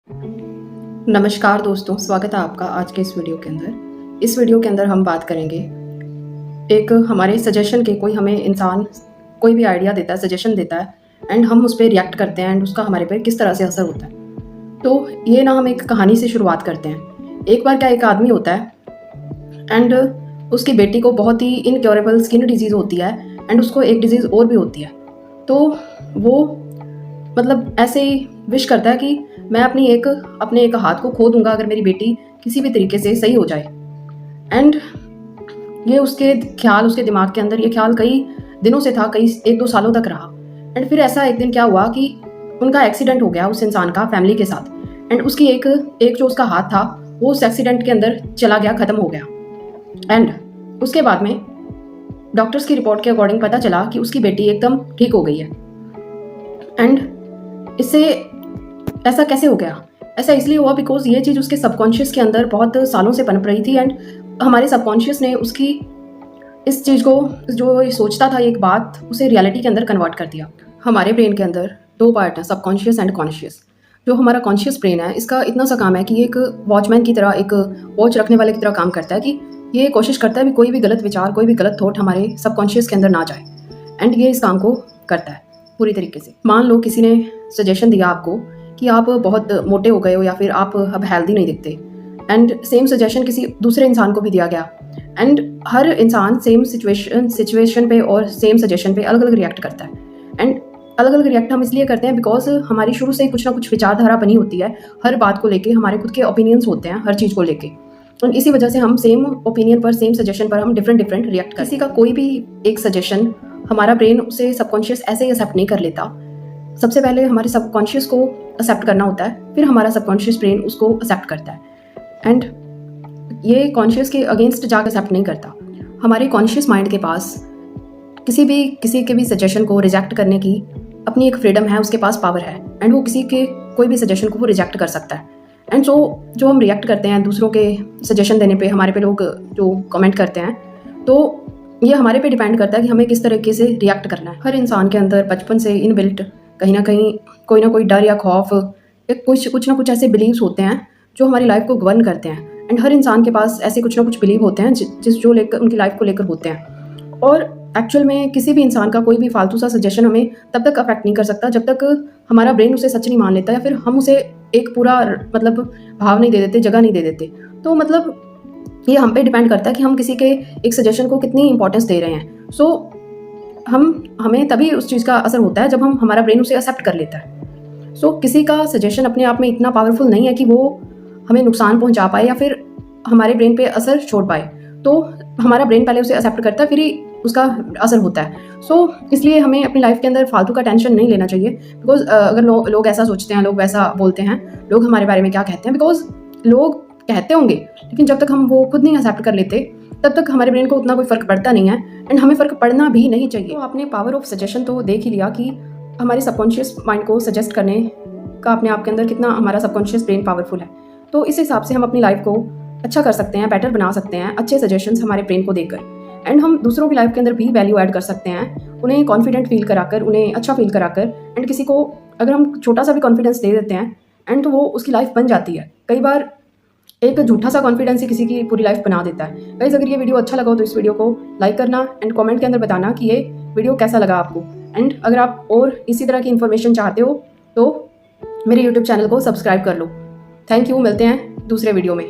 नमस्कार दोस्तों, स्वागत है आपका आज के इस वीडियो के अंदर। इस वीडियो के अंदर हम बात करेंगे एक हमारे सजेशन के। कोई हमें इंसान कोई भी आइडिया देता है, सजेशन देता है एंड हम उस पर रिएक्ट करते हैं एंड उसका हमारे पे किस तरह से असर होता है। तो ये ना हम एक कहानी से शुरुआत करते हैं। एक बार क्या, एक आदमी होता है एंड उसकी बेटी को बहुत ही इनक्योरेबल स्किन डिजीज़ होती है एंड उसको एक डिजीज़ और भी होती है। तो वो मतलब ऐसे ही विश करता है कि मैं अपने एक हाथ को खो दूंगा अगर मेरी बेटी किसी भी तरीके से सही हो जाए। एंड ये उसके दिमाग के अंदर ये ख्याल कई दिनों से था, कई 1-2 सालों तक रहा। एंड फिर ऐसा एक दिन क्या हुआ कि उनका एक्सीडेंट हो गया उस इंसान का फैमिली के साथ। एंड उसकी एक जो उसका हाथ था वो उस एक्सीडेंट के अंदर चला गया, ख़त्म हो गया। एंड उसके बाद में डॉक्टर्स की रिपोर्ट के अकॉर्डिंग पता चला कि उसकी बेटी एकदम ठीक हो गई है। एंड इससे ऐसा कैसे हो गया? ऐसा इसलिए हुआ बिकॉज ये चीज़ उसके सबकॉन्शियस के अंदर बहुत सालों से पनप रही थी एंड हमारे सबकॉन्शियस ने उसकी इस चीज़ को, जो ये सोचता था एक बात, उसे रियलिटी के अंदर कन्वर्ट कर दिया। हमारे ब्रेन के अंदर 2 पार्ट हैं, सबकॉन्शियस एंड कॉन्शियस। जो हमारा कॉन्शियस ब्रेन है, इसका इतना सा काम है कि एक वॉचमैन की तरह, एक वॉच रखने वाले की तरह काम करता है कि ये कोशिश करता है कि कोई भी गलत विचार, कोई भी गलत थॉट हमारे सबकॉन्शियस के अंदर ना जाए। एंड ये इस काम को करता है पूरी तरीके से। मान लो किसी ने सजेशन दिया आपको कि आप बहुत मोटे हो गए हो या फिर आप अब हेल्दी नहीं दिखते, एंड सेम सजेशन किसी दूसरे इंसान को भी दिया गया। एंड हर इंसान सेम सिचुएशन पे और सेम सजेशन पे अलग अलग रिएक्ट करता है। एंड अलग अलग रिएक्ट हम इसलिए करते हैं बिकॉज हमारी शुरू से कुछ ना कुछ विचारधारा बनी होती है हर बात को लेके, हमारे खुद के ओपिनियंस होते हैं हर चीज़ को लेके। और इसी वजह से हम सेम ओपिनियन पर, सेम सजेशन पर हम डिफरेंट रिएक्ट करते हैं। किसी का कोई भी एक सजेशन हमारा ब्रेन उसे सबकॉन्शियस ऐसे ही एक्सेप्ट नहीं कर लेता। सबसे पहले हमारे सबकॉन्शियस को एक्सेप्ट करना होता है, फिर हमारा सबकॉन्शियस ब्रेन उसको एक्सेप्ट करता है। एंड ये कॉन्शियस के अगेंस्ट जाकर एक्सेप्ट नहीं करता। हमारे कॉन्शियस माइंड के पास किसी के भी सजेशन को रिजेक्ट करने की अपनी एक फ्रीडम है, उसके पास पावर है। एंड वो किसी के कोई भी सजेशन को वो रिजेक्ट कर सकता है। एंड जो हम रिएक्ट करते हैं दूसरों के सजेशन देने पे, हमारे पे लोग जो कमेंट करते हैं, तो ये हमारे पे डिपेंड करता है कि हमें किस तरीके से रिएक्ट करना है। हर इंसान के अंदर बचपन से इनबिल्ट कहीं ना कहीं कोई ना कोई डर या खौफ या कुछ ना कुछ ऐसे बिलीव्स होते हैं जो हमारी लाइफ को गवर्न करते हैं। एंड हर इंसान के पास ऐसे कुछ ना कुछ बिलीव होते हैं जो लेकर उनकी लाइफ को लेकर होते हैं। और एक्चुअल में किसी भी इंसान का कोई भी फालतू सा सजेशन हमें तब तक अफेक्ट नहीं कर सकता जब तक हमारा ब्रेन उसे सच नहीं मान लेता या फिर हम उसे एक पूरा मतलब भाव नहीं दे देते, जगह नहीं दे देते। तो मतलब ये हम पे डिपेंड करता है कि हम किसी के एक सजेशन को कितनी इंपॉर्टेंस दे रहे हैं। सो हमें तभी उस चीज़ का असर होता है जब हमारा ब्रेन उसे एक्सेप्ट कर लेता है। सो किसी का सजेशन अपने आप में इतना पावरफुल नहीं है कि वो हमें नुकसान पहुंचा पाए या फिर हमारे ब्रेन पे असर छोड़ पाए। तो हमारा ब्रेन पहले उसे एक्सेप्ट करता है, फिर ही उसका असर होता है। सो इसलिए हमें अपनी लाइफ के अंदर फालतू का टेंशन नहीं लेना चाहिए। बिकॉज अगर लोग ऐसा सोचते हैं, लोग वैसा बोलते हैं, लोग हमारे बारे में क्या कहते हैं, बिकॉज लोग कहते होंगे, लेकिन जब तक हम वो खुद नहीं एक्सेप्ट कर लेते तब तक हमारे ब्रेन को उतना कोई फ़र्क पड़ता नहीं है। एंड हमें फ़र्क पड़ना भी नहीं चाहिए। तो आपने पावर ऑफ सजेशन तो देख ही लिया कि हमारे सबकॉन्शियस माइंड को सजेस्ट करने का अपने आप के अंदर कितना हमारा सबकॉन्शियस ब्रेन पावरफुल है। तो इस हिसाब से हम अपनी लाइफ को अच्छा कर सकते हैं, बेटर बना सकते हैं अच्छे सजेशंस हमारे ब्रेन को देकर। एंड हम दूसरों की लाइफ के अंदर भी वैल्यू ऐड कर सकते हैं, उन्हें कॉन्फिडेंट फील कराकर, उन्हें अच्छा फील कराकर। एंड किसी को अगर हम छोटा सा भी कॉन्फिडेंस दे देते हैं एंड तो वो उसकी लाइफ बन जाती है। कई बार एक झूठा सा कॉन्फिडेंस ही किसी की पूरी लाइफ बना देता है। गाइस, अगर ये वीडियो अच्छा लगा हो तो इस वीडियो को लाइक करना एंड कमेंट के अंदर बताना कि ये वीडियो कैसा लगा आपको। एंड अगर आप और इसी तरह की इन्फॉर्मेशन चाहते हो तो मेरे यूट्यूब चैनल को सब्सक्राइब कर लो। थैंक यू, मिलते हैं दूसरे वीडियो में।